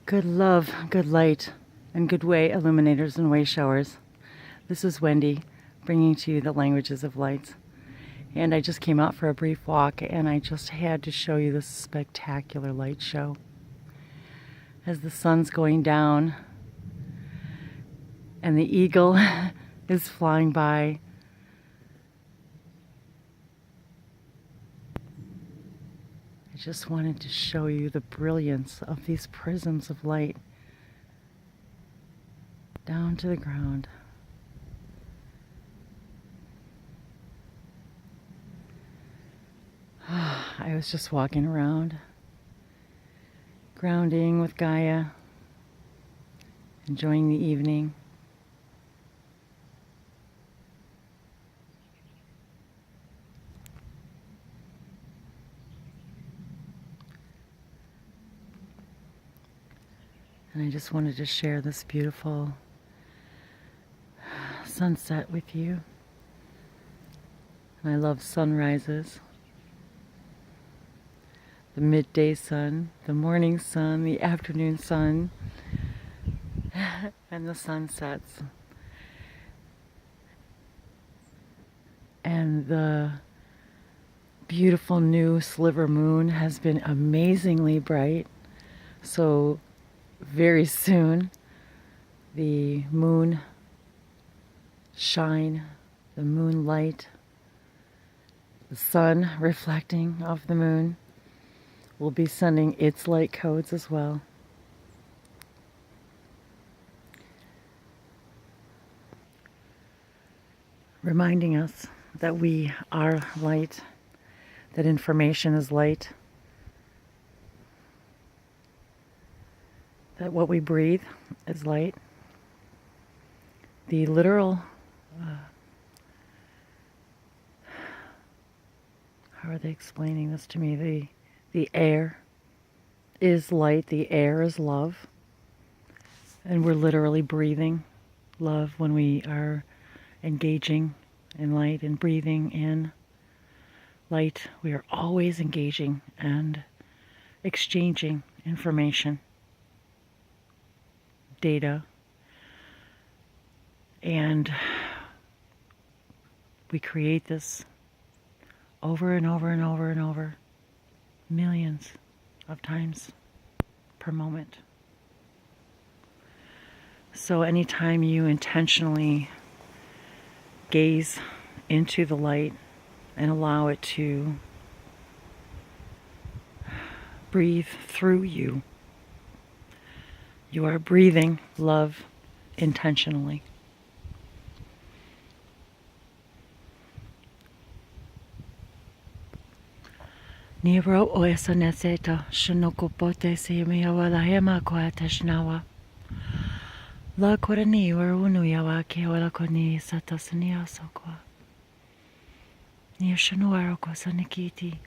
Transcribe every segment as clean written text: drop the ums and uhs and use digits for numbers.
Good love, good light, and good way illuminators and way showers. This is Wendy, bringing to you the languages of light. And I just came out for a brief walk, and I just had to show you this spectacular light show. As the sun's going down, and the eagle is flying by, I just wanted to show you the brilliance of these prisms of light down to the ground. I was just walking around, grounding with Gaia, enjoying the evening. And I just wanted to share this beautiful sunset with you. And I love sunrises. The midday sun, the morning sun, the afternoon sun, and the sunsets. And the beautiful new sliver moon has been amazingly bright. So very soon, the moon shine, the moonlight, the sun reflecting off the moon will be sending its light codes as well. Reminding us that we are light, that information is light, that what we breathe is light. The literal, how are they explaining this to me? The air is light, the air is love, and we're literally breathing love when we are engaging in light and breathing in light. We are always engaging and exchanging information, data, and we create this over and over and over and over, millions of times per moment. So anytime you intentionally gaze into the light and allow it to breathe through you, you are breathing love intentionally. Niro o esa neseta shinoko pote se miawa la hema kwa tashnawa. La korani or unuyawa ke wala koni satasania sokwa. Ni shanuaro ko sanikiti.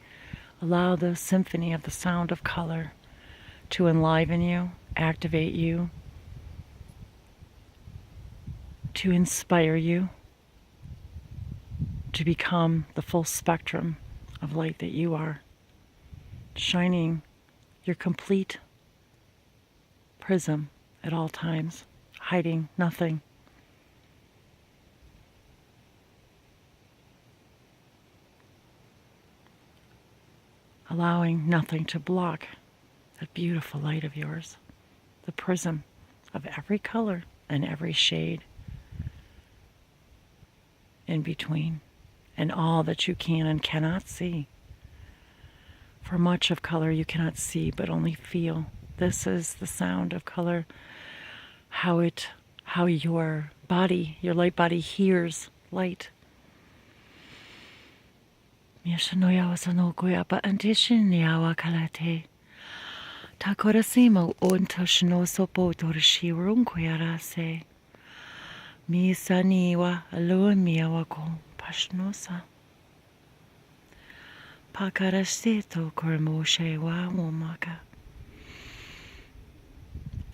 Allow the symphony of the sound of color to enliven you, activate you, to inspire you, to become the full spectrum of light that you are, shining your complete prism at all times, hiding nothing. Allowing nothing to block that beautiful light of yours, the prism of every color and every shade in between, and all that you can and cannot see. For much of color you cannot see but only feel. This is the sound of color, how your body, your light body hears light. Yashanoya wasanokoya pa antishinyawa kalate. Takorasimo ontashno sopo torshirunkoyarase. Misaniwa aluamiawako pashnosa. Pakarasito kormoshewa womaka.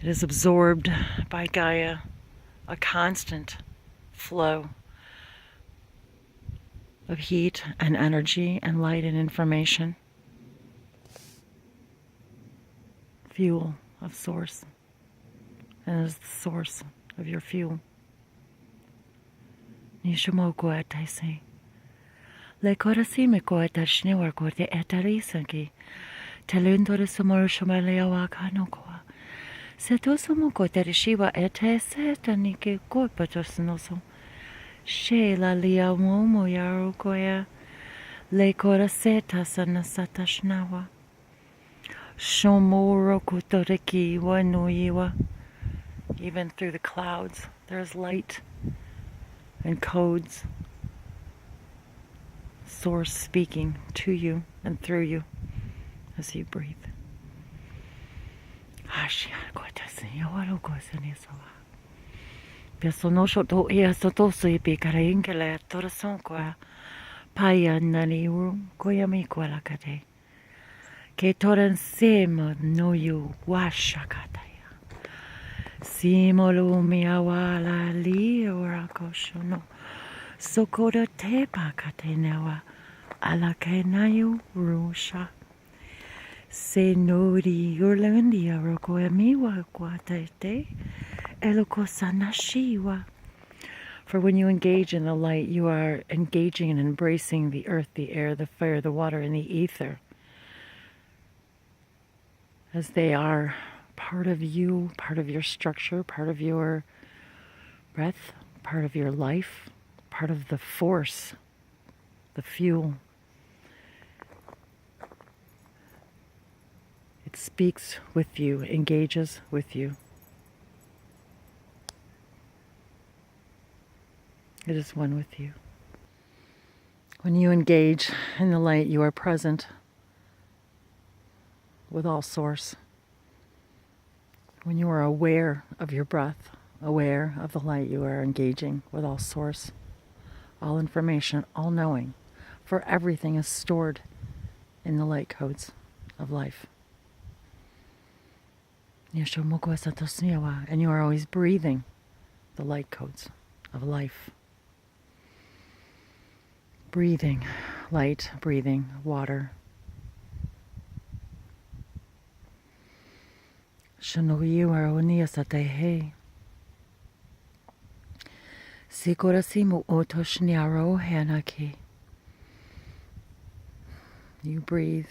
It is absorbed by Gaia, a constant flow of heat and energy and light and information. Fuel of source. and is the source of your fuel. Nishimoko ataisi. Le korasi me ko atashne war korte etarisanki. Telundore samoro shamalea wakanokoa. Setosomo ko terishiva etese tanike ko patosnoso. She la lia momo yarokoya. Le koraseta sanasatashnawa. Shomoro kutoreki wa nuiwa. Even through the clouds, there's light and codes. Source speaking to you and through you as you breathe. Paya naniru koyami kwalakate. Ke toran sema no you washakataya. Simolu miawala li orakoshono. Sokoda tepa katenewa. Alakenayu rusha. Se nori yurlandia rokoyamiwa kwatete. Eloko sanashiwa. For when you engage in the light, you are engaging and embracing the earth, the air, the fire, the water, and the ether. As they are part of you, part of your structure, part of your breath, part of your life, part of the force, the fuel. It speaks with you, engages with you. It is one with you. When you engage in the light, you are present with all source. When you are aware of your breath, aware of the light, you are engaging with all source, all information, all knowing. For everything is stored in the light codes of life. And you are always breathing the light codes of life. Breathing light, breathing water. Shanoyu aronia satehe. Sikorasimu otoshniaro hanaki. You breathe.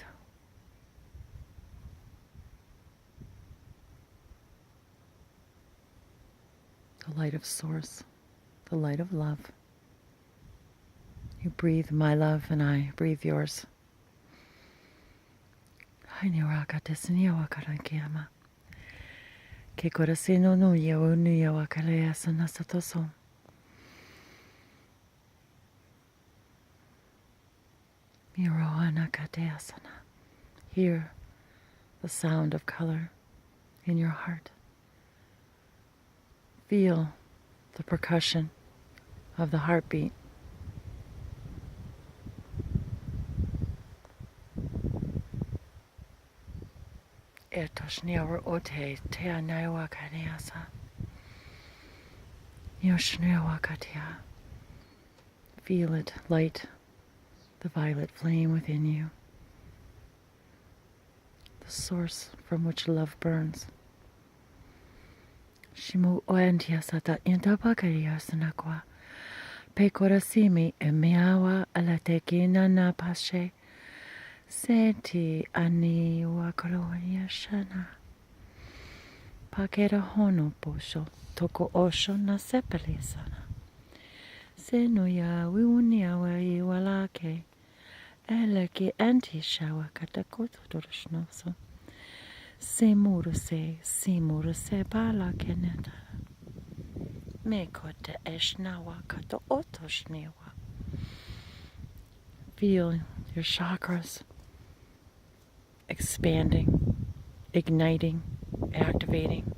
The light of source, the light of love. You breathe my love and I breathe yours. Hainiraka tesniawa karankiama. Ke korasino no yao nuyawa kaleasana satoso. Mirohana kateasana. Hear the sound of color in your heart. Feel the percussion of the heartbeat. Etoshniawa ote te anaiwa kaneasa. Yoshniawa katia. Feel it light the violet flame within you. The source from which love burns. Shimu oentia sata intapakaria sanakwa. Pekorasimi emiawa alatekina na pashe. Senti ani wakalonia shana. Pakera hono posho. Toko osho na sepeli sana. Senuya wiunia wa iwalake. Eleki anti shawa katakoto dorshnoso. Simuruse bala keneta. Mekote eshnawa kato otoshnewa. Feel your chakras expanding, igniting, activating,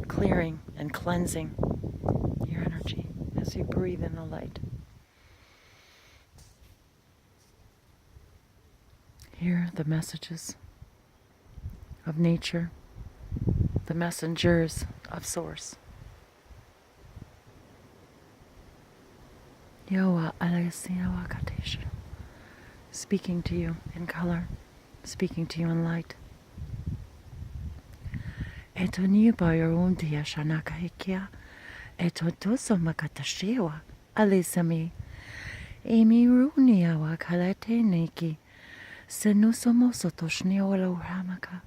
clearing and cleansing your energy as you breathe in the light. Hear the messages of nature, the messengers of source. Yoa alayasina wakatesha. Speaking to you in color, speaking to you in light. Eto niba yorundia shanaka hikia. Eto doso makatashiwa. Alisami. Emi runia wa kalate neki. Senusomoso toshnia wala uramaka.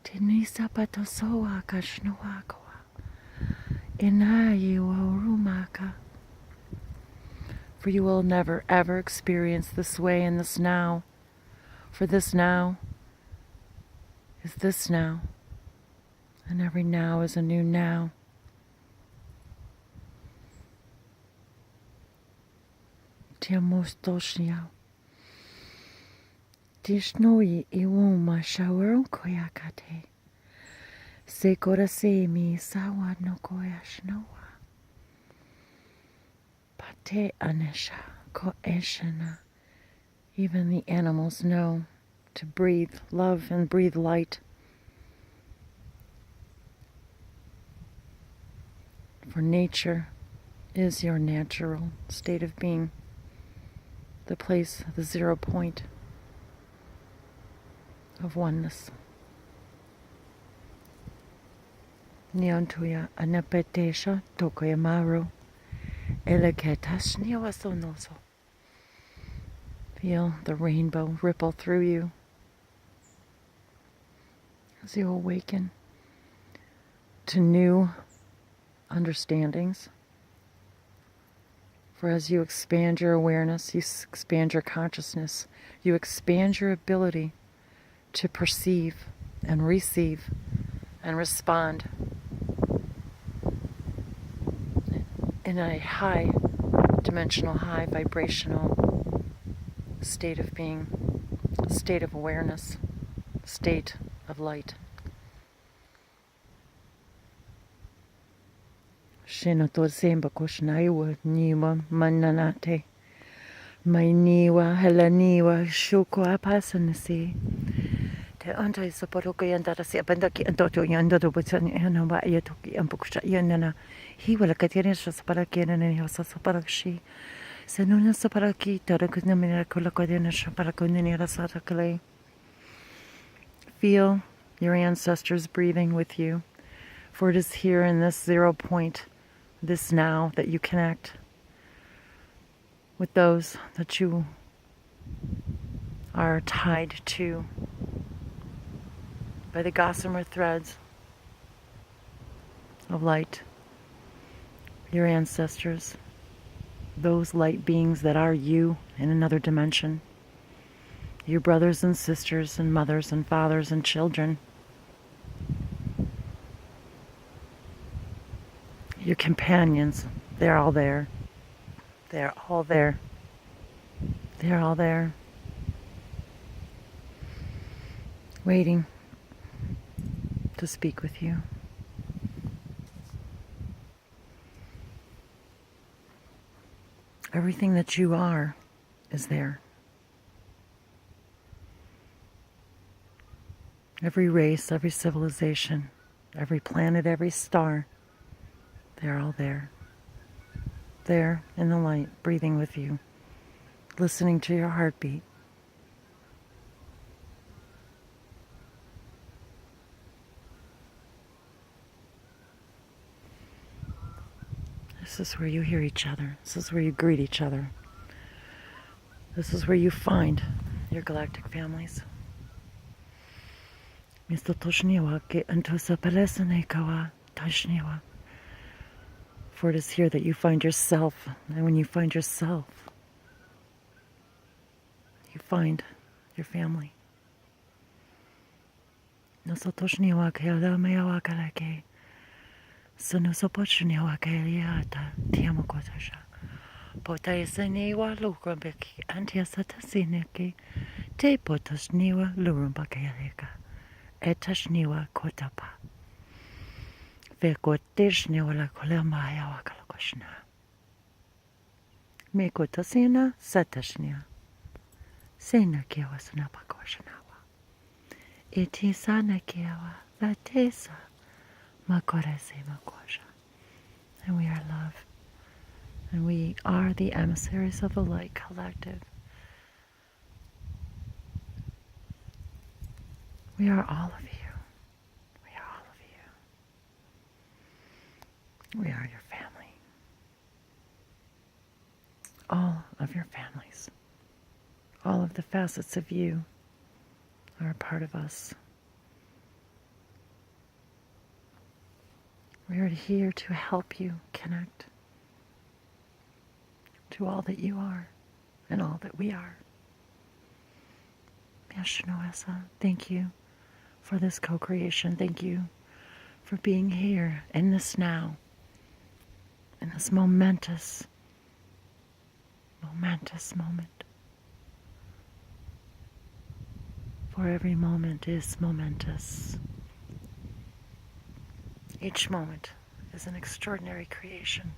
Tenisa patosoa kashnuakawa. Inayi wa urumaka. For you will never ever experience this way in this now. For this now is this now. And every now is a new now. Tiamostoshia. Tishnoi iwuma shawaron koyakate. Sekorase mi sawa no koyashnoa. Pate anesha koeshana. Even the animals know to breathe love and breathe light. For nature is your natural state of being, the place, the 0 point of oneness. Nyantuya anapetesha tokoyamaru eleketashniwasonoso. Feel the rainbow ripple through you as you awaken to new understandings. For as you expand your awareness, you expand your consciousness, you expand your ability to perceive and receive and respond in a high dimensional, high vibrational state of being, state of awareness, state of light. Shenoto zemba koshnaiwa niwa mananate. Mainiwa helaniwa shuko apasanasi. Te antai saporoka yandara si abandaki antoto yandado butani anamba ayatoki ampukusha yanana. He will katirian saparaki and any house saparakshi. Senuna saparaki, tarakunamina kolakadina shaparakunini rasatakale. Feel your ancestors breathing with you, for it is here in this 0 point, this now, that you connect with those that you are tied to by the gossamer threads of light. Your ancestors, those light beings that are you in another dimension. Your brothers and sisters and mothers and fathers and children. Your companions, they're all there. They're all there. They're all there. Waiting to speak with you. Everything that you are is there. Every race, every civilization, every planet, every star, they're all there. There in the light, breathing with you, listening to your heartbeat. This is where you hear each other. This is where you greet each other. This is where you find your galactic families. For it is here that you find yourself, and when you find yourself, you find your family. Potaisaniwa lurumbeki antiasatasineki te potasniwa lurumbakeleka etashniwa kotapa vekotishniwa la kolamaya wakalakoshna mekotasina satashnia sena kiawa sanapakoshnawa itisana kiawa latesa makorese makosha. And we are love. And we are the emissaries of the light collective. We are all of you. We are all of you. We are your family. All of your families. All of the facets of you are a part of us. We are here to help you connect to all that you are and all that we are. Thank you for this co-creation. Thank you for being here in this now, in this momentous moment. For every moment is momentous. Each moment is an extraordinary creation.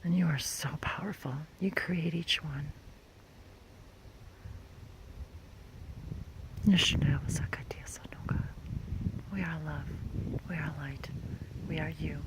And you are so powerful. You create each one. We are love. We are light. We are you.